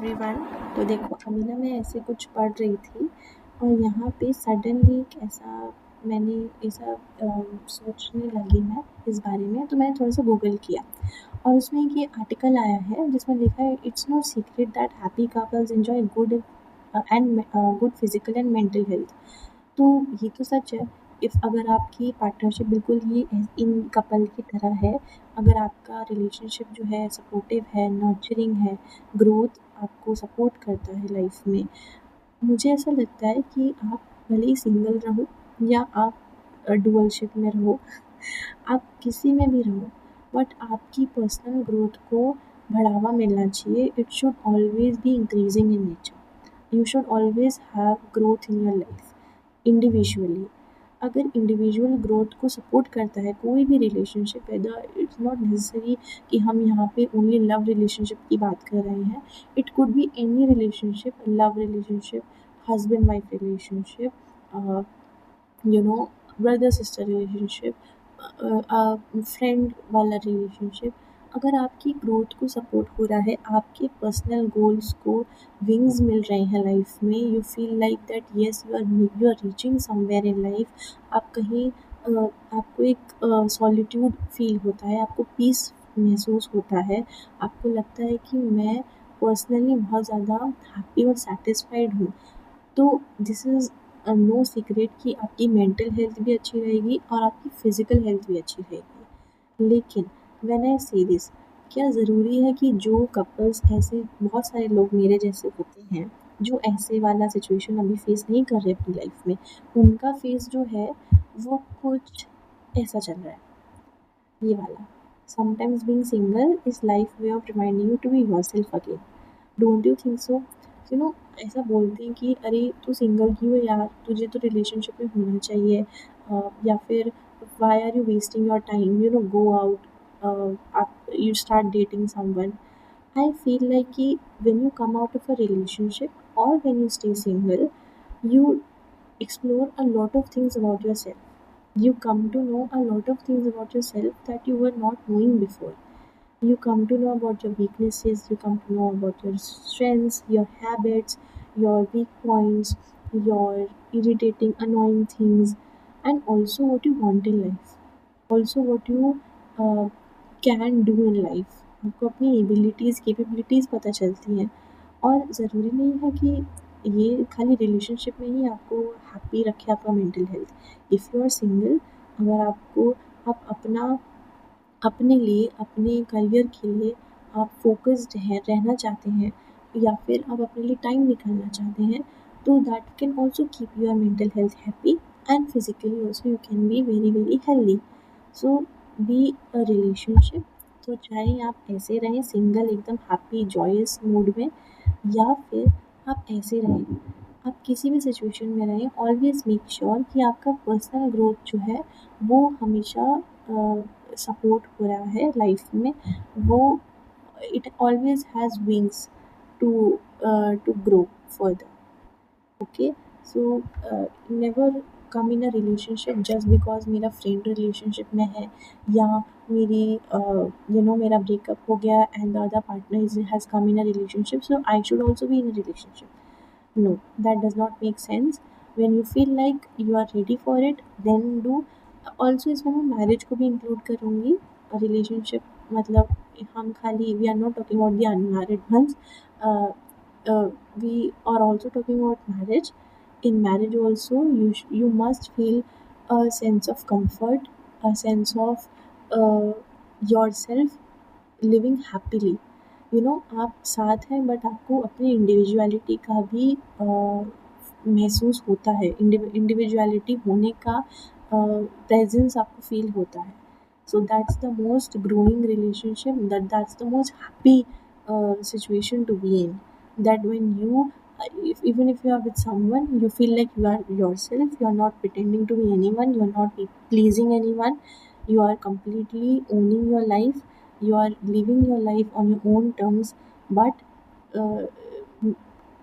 Everyone. तो देखो अभी ना मैं ऐसे कुछ पढ़ रही थी और यहाँ पे सडनली एक ऐसा मैंने ऐसा सोचने लगी मैं इस बारे में, तो मैंने थोड़ा सा गूगल किया और उसमें एक ये आर्टिकल आया है जिसमें लिखा है it's not secret that happy couples enjoy good and good physical and mental health. तो ये तो सच है। इफ़ अगर आपकी पार्टनरशिप बिल्कुल ही इन कपल की तरह है, अगर आपका रिलेशनशिप जो है सपोर्टिव है, नर्चरिंग है, ग्रोथ आपको सपोर्ट करता है लाइफ में, मुझे ऐसा लगता है कि आप भले ही सिंगल रहो या आप डुअलशिप में रहो, आप किसी में भी रहो, बट आपकी पर्सनल ग्रोथ को बढ़ावा मिलना चाहिए। It should always be increasing in nature. You should always have growth in your life individually. अगर इंडिविजुअल ग्रोथ को सपोर्ट करता है कोई भी relationship, whether it's not necessary कि हम यहाँ पे ओनली लव रिलेशनशिप की बात कर रहे हैं। It could be any relationship, love relationship, husband wife relationship, you know brother sister relationship, friend वाला रिलेशनशिप। अगर आपकी ग्रोथ को सपोर्ट हो रहा है, आपके पर्सनल गोल्स को विंग्स मिल रहे हैं लाइफ में, you feel like that yes you are reaching somewhere in life. आप कहीं आपको एक सॉलिट्यूड फील होता है, आपको पीस महसूस होता है, आपको लगता है कि मैं पर्सनली बहुत ज़्यादा हैप्पी और सेटिस्फाइड हूँ। तो दिस इज़ नो सीक्रेट कि आपकी मेंटल हेल्थ भी अच्छी रहेगी और आपकी फिज़िकल हेल्थ भी अच्छी रहेगी। लेकिन व्हेन आई से दिस, क्या ज़रूरी है कि जो कपल्स ऐसे बहुत सारे लोग मेरे जैसे होते हैं, जो ऐसे वाला सिचुएशन अभी फेस नहीं कर रहे अपनी लाइफ में, उनका फेस जो है वो कुछ ऐसा चल रहा है, ये वाला। Sometimes being single is life way of reminding you to be yourself again. Don't you think so? You know, ऐसा बोलते हैं कि अरे तू सिंगल क्यों है यार, तुझे तो रिलेशनशिप में होना चाहिए, या फिर why are you wasting your time, you know, go out, आप you start dating someone. I feel like कि when you come out of a relationship और when you stay single, you explore a lot of things about yourself. You come to know a lot of things about yourself that you were not knowing before. You come to know about your weaknesses, you come to know about your strengths, your habits, your weak points, your irritating, annoying things, and also what you want in life. Also, what you can do in life. आपको अपनी abilities capabilities पता चलती हैं। और ज़रूरी नहीं है कि ये खाली रिलेशनशिप में ही आपको हैप्पी रखे आपका mental health. If you are single, अगर आपको आप अपना अपने लिए, अपने करियर के लिए आप फ़ोकस्ड हैं, रहना चाहते हैं, या फिर आप अपने लिए टाइम निकालना चाहते हैं, तो that can also keep your mental health happy and physically also you can be very very healthy. So be a relationship, तो चाहे आप ऐसे रहें सिंगल एकदम हैप्पी जॉयस मूड में, या फिर आप ऐसे रहें, आप किसी भी सिचुएशन में रहें, ऑलवेज़ मेक श्योर कि आपका पर्सनल ग्रोथ जो है वो हमेशा सपोर्ट हो रहा है लाइफ में। वो it always has wings to to grow further. Okay, so never come in a relationship just because मेरा फ्रेंड रिलेशनशिप में है, या मेरी मेरा ब्रेकअप हो गया and the other partner is has come in a relationship, so I should also be in a relationship. No, that does not make sense. When you feel like you are ready for it, then do. Also इसमें मैं marriage को भी include करूँगी। Relationship मतलब हम खाली we are not talking about the unmarried ones, we are also talking about marriage. In marriage also, you must feel a sense of comfort, a sense of yourself living happily. आप साथ हैं but आपको अपनी individuality का भी महसूस होता है, इंडिविजुअलिटी होने का प्रेजेंस आपको फील होता है। So that's the most growing relationship, that's the most happy situation to be in. That when you, even if you are with someone, you feel like you are yourself, you are not pretending to be anyone, you are not pleasing anyone, you are completely owning your life, you are living your life on your own terms. But uh,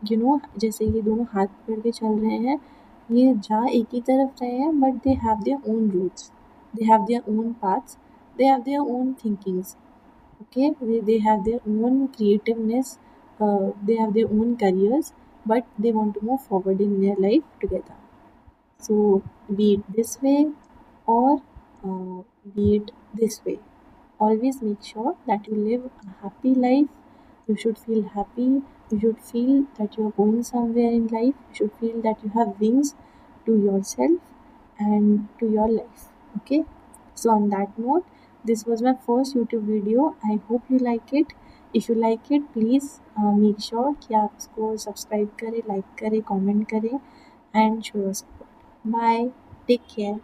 जैसे ये दोनों हाथ पकड़ के चल रहे हैं, ये जा एक ही तरफ रहे हैं, but they have their own roots, they have their own paths, they have their own thinkings. Okay, they have their own creativeness, they have their own careers, but they want to move forward in their life together. So, be it this way or be it this way, always make sure that you live a happy life. You should feel happy. You should feel that you are going somewhere in life. You should feel that you have wings to yourself and to your life. Okay. So, on that note, this was my first YouTube video. I hope you like it. If you like it, please make sure कि आप इसको subscribe करें, like करें, comment करें and show your support. Bye. Take care.